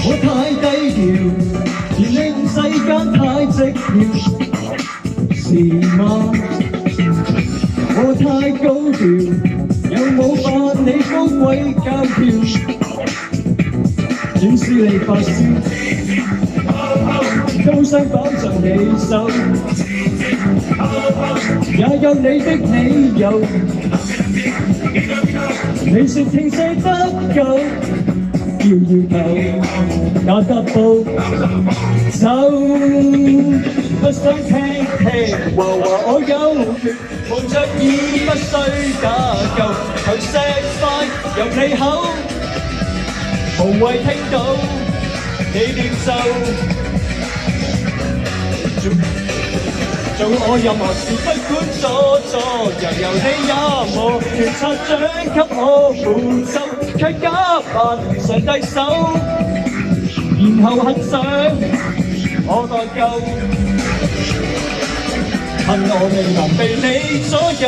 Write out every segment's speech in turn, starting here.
我太低調，而令世間太寂寥，是嗎？我太高調，又冇扮你高貴教條，轉使你發燒，都想綁着你手，也有你的理由。你說聽死得夠，搖頭踏步走，不想聽話我有權，蒙着耳不需打救，求石塊入你口，無謂聽到你念咒。做我任何事不管左右你也無權擦掌給我扶手，卻假扮上帝手，然後很想我內疚，恨我未能被你左右。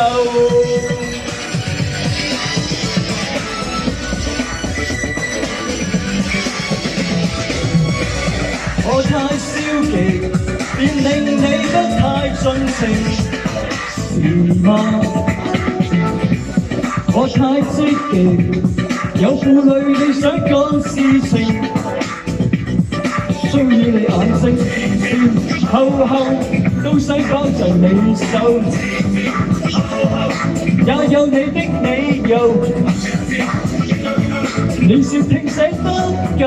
我太消極，便令你得太盡情，是嗎？我太積極，有負累你想幹事情，騷擾你眼睛，前後都想綁着你手，也有你的理由。你說聽死得夠，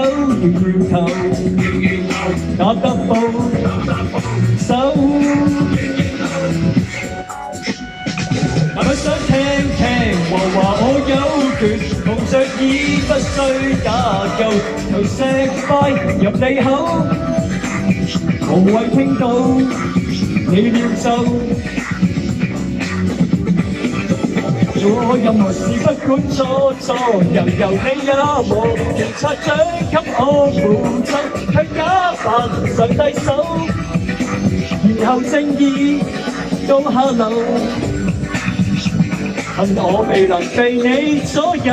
搖頭踏步走，係咪想聽話我有權，蒙着耳不需打救，求石塊入你口，無謂聽到你念咒。做我任何事不管左右你也無權擦掌給我扶手，卻假扮上帝手，然後正義到下流，恨我未能被你左右。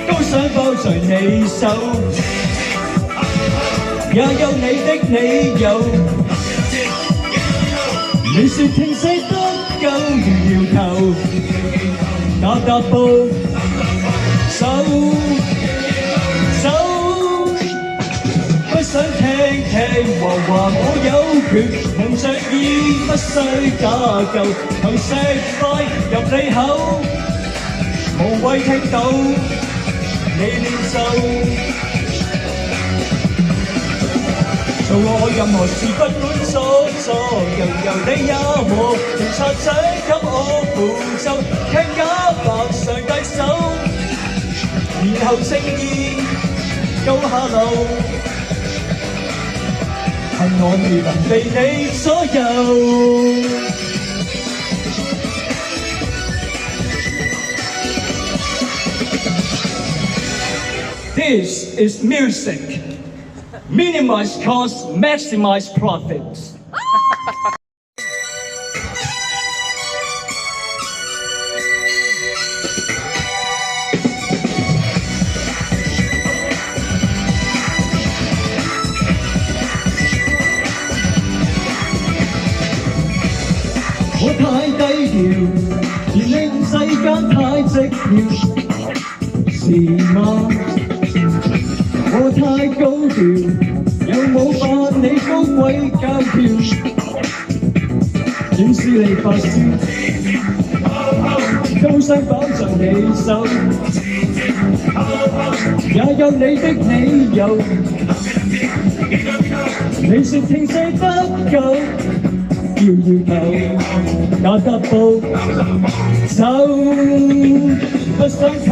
都想抱着你手，也有你的理由。你說聽死得夠，搖頭踏步走，不想聽話我有權，蒙着耳不需打救，求石塊入你口，無謂聽到你念咒。做我任何事不管左右你也無權擦掌給我扶手，卻假扮上帝手，然後正義到下流，恨我未能被你左右。This is music. Minimize costs, maximize profits. 我太低調，而令世間太寂寥，是嗎？我太高調，又冇扮你高貴教條，轉使你發燒，都想綁着你手，也有你的理由。你說聽死得夠，搖頭踏步走，不想聽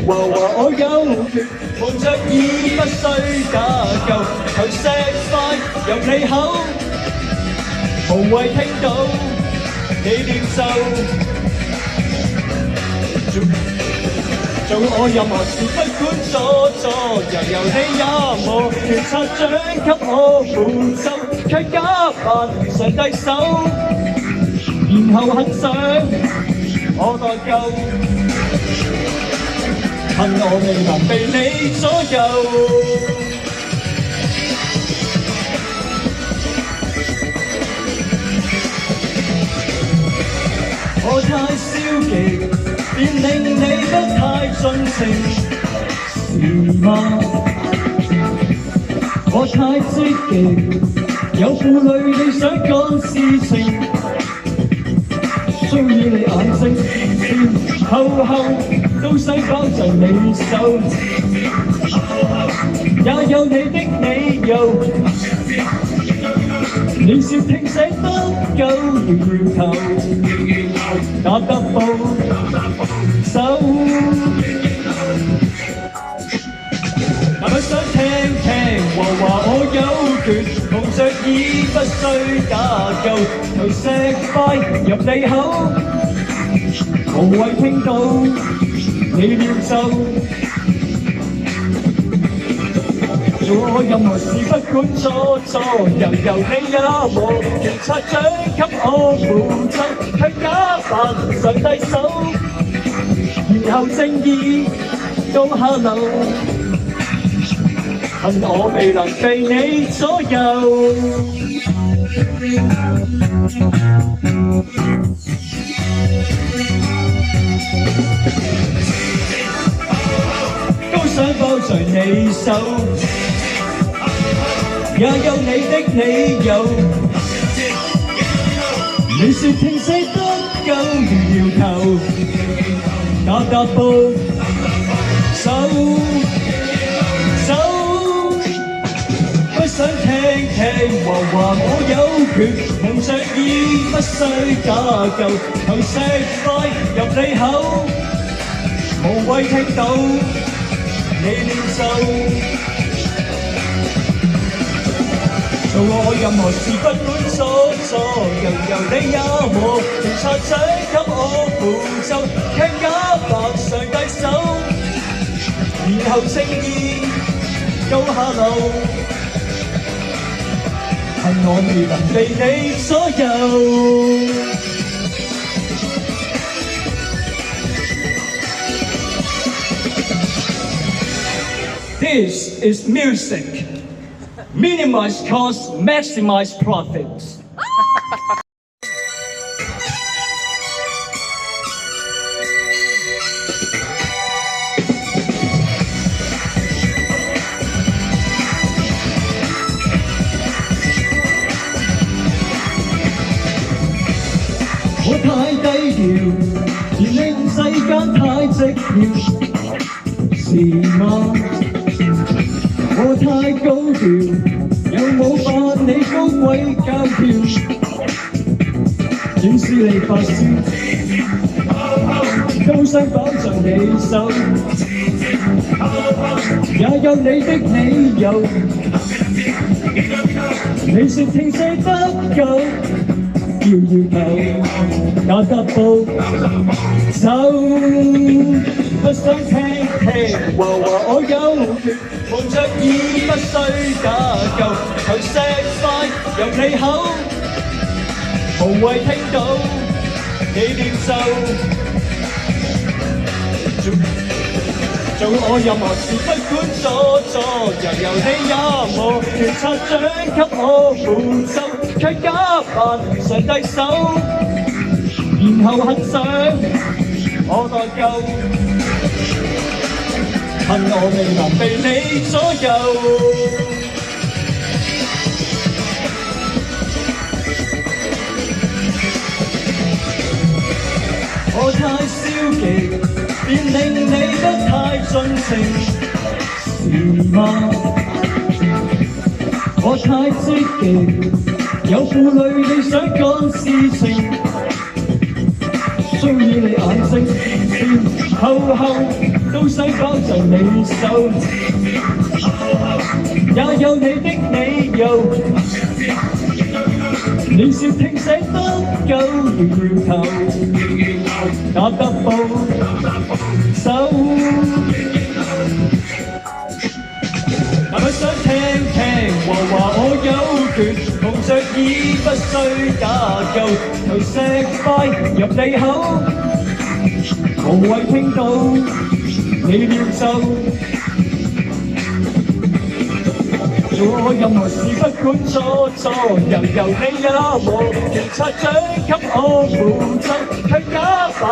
話我有權，蒙着耳不需打救，求石塊入你口，無謂聽到你念咒。做我任何事不管左右你也無權擦掌給我扶手，卻假扮上帝手。然後很想我代救，恨我未能被你左右。我太消極，便令你不太盡情，是嗎？我太積極，有負累你想幹事情，騷擾你眼睛，前後都想綁着你手，也有你的理由。你說聽寫得夠搖頭，打得步手，但不想聽和話我有權，紅着已不需打救，頭石塊入你口，無謂聽到你念咒。做我任何事不管錯錯，由你也和警察長給我負責，卻假扮上帝手，然後正義到下流，恨我未能被你左右。都想抱着你手，也有你的理由。你說聽死得夠搖頭，打步手，不想聽和話我有權，紅着已不需打救，頭石塊入你口，無謂聽到你念咒。做我任何事不管錯錯，由你也和警察長給我負責，卻假扮上帝手，然後正義到下流，恨我未能被你左右。This is music. Minimize costs, maximize profits. 我太低調，而令世間太寂寥，是嗎？我太高調，又冇扮你高貴教條，只是你發燒，都想綁着你手，也有你的理由。你說聽寫得夠，搖頭，打得步手，不想聽和話我有權。紅着已不需打救，頭石塊入你口，無謂聽到你念咒。做我任何事不管錯錯，由你也和警察長給我負責，卻假扮上帝手，然後很想我代救。恨我未能被你左右。我太消極，便令你不太盡情，是嗎？我太積極，有負累你想幹事情，騷擾你眼睛，前後都想綁着你手，也有你的理由。你說聽寫得夠搖頭，打得步手，但不想聽和話我有權，紅着意不需打救，投石塊入你口，無謂聽到你念咒。做任何事不管錯錯，由你也無權擦掌給我負責，卻假扮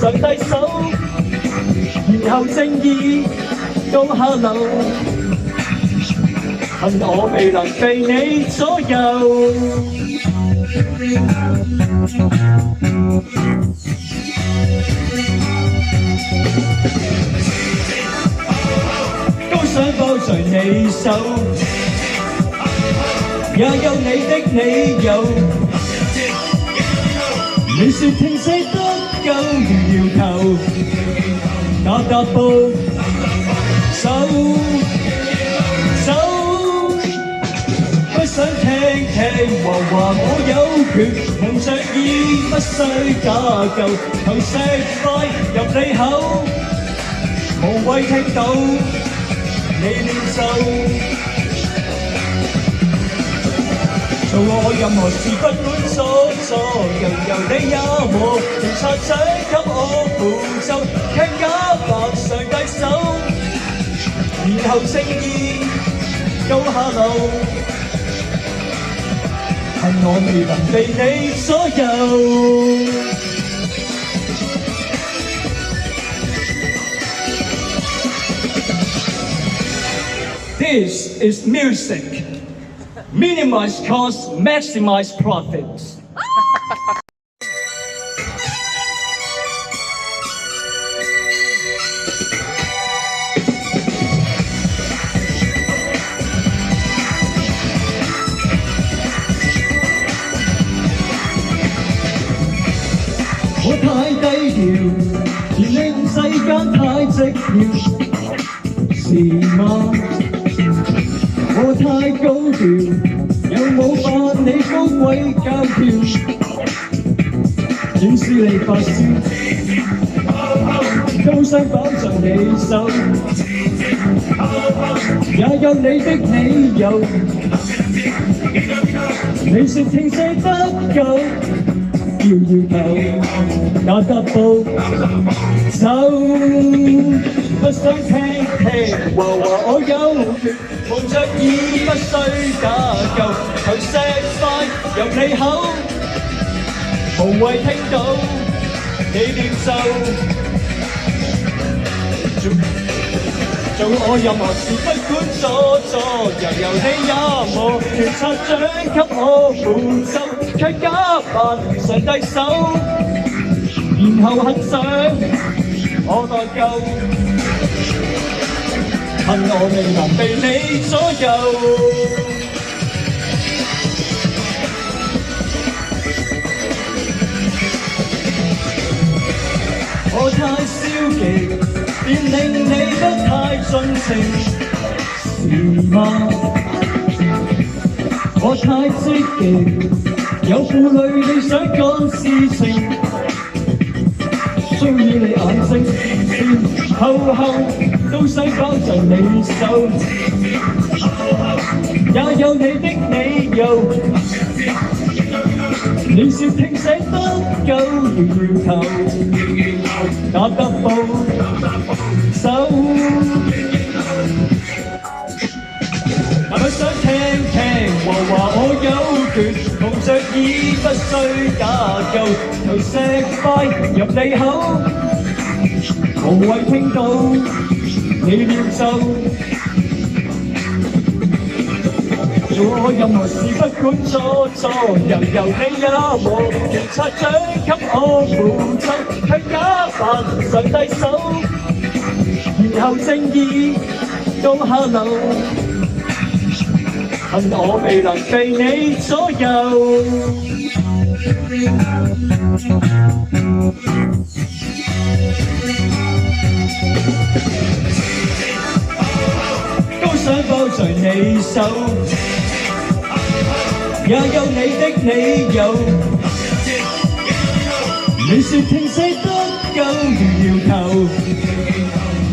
上帝手，然後正義到下流，恨我未能被你左右。都想抱在你手，也有你的理由。你說聽死得夠，搖頭，踏步走，不想聽話我有權，蒙着耳不需打救，投石塊入你口，無謂聽到你念咒。做我任何事不管所措，由你也無權擦掌給我負咒，卻假扮上帝手，然後正義到下流，恨我未能被你左右。This is music. Minimize costs, maximize profits. 我太低調，而令世間太寂寥，是嗎？我太高調，又冇扮你高貴教條，只是你發燒，都想綁着你手，也有你的理由。你說聽死得夠，搖頭，踏步走，不想聽話我有權，蒙着耳不需打救，投石塊入你口，無謂聽到你念咒。做我任何事不管所措，由你也無權擦掌給我負咒，卻假扮上帝手，然後很想我內疚，恨我未能被你左右。我太消極，便令你不太盡情，是嗎？我太積極，有負累你想幹事情，需要你眼睛前後都想綁着你手，也有你的理由。你說聽死得夠，搖頭，踏步走，不想聽話我有權，蒙着耳不需打救，投石塊入你口，無謂聽到你念咒。做我任何事不管錯錯，由你也無權擦掌給我負責，卻假扮上帝手，然後正義到下流，恨我未能被你左右。都想抱在你手，也有你的理由。你說聽死得夠，搖頭，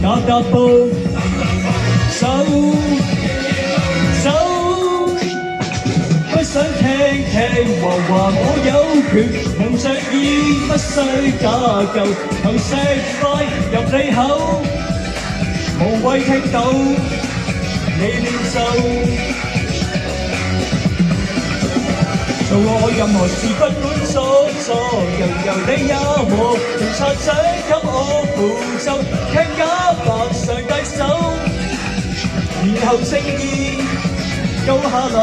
踏步走，不想聽聽話我有權，蒙着耳不需假舊，憑食快入你口，無謂聽到你練就。做我任何事不管所作，由你也和調查者給我負責，聽假白上低手，然後正義高下流，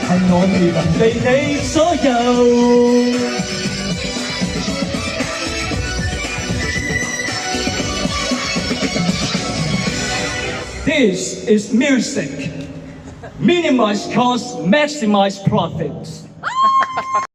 恨我未能被你左右。This is music. Minimize costs, maximize profits.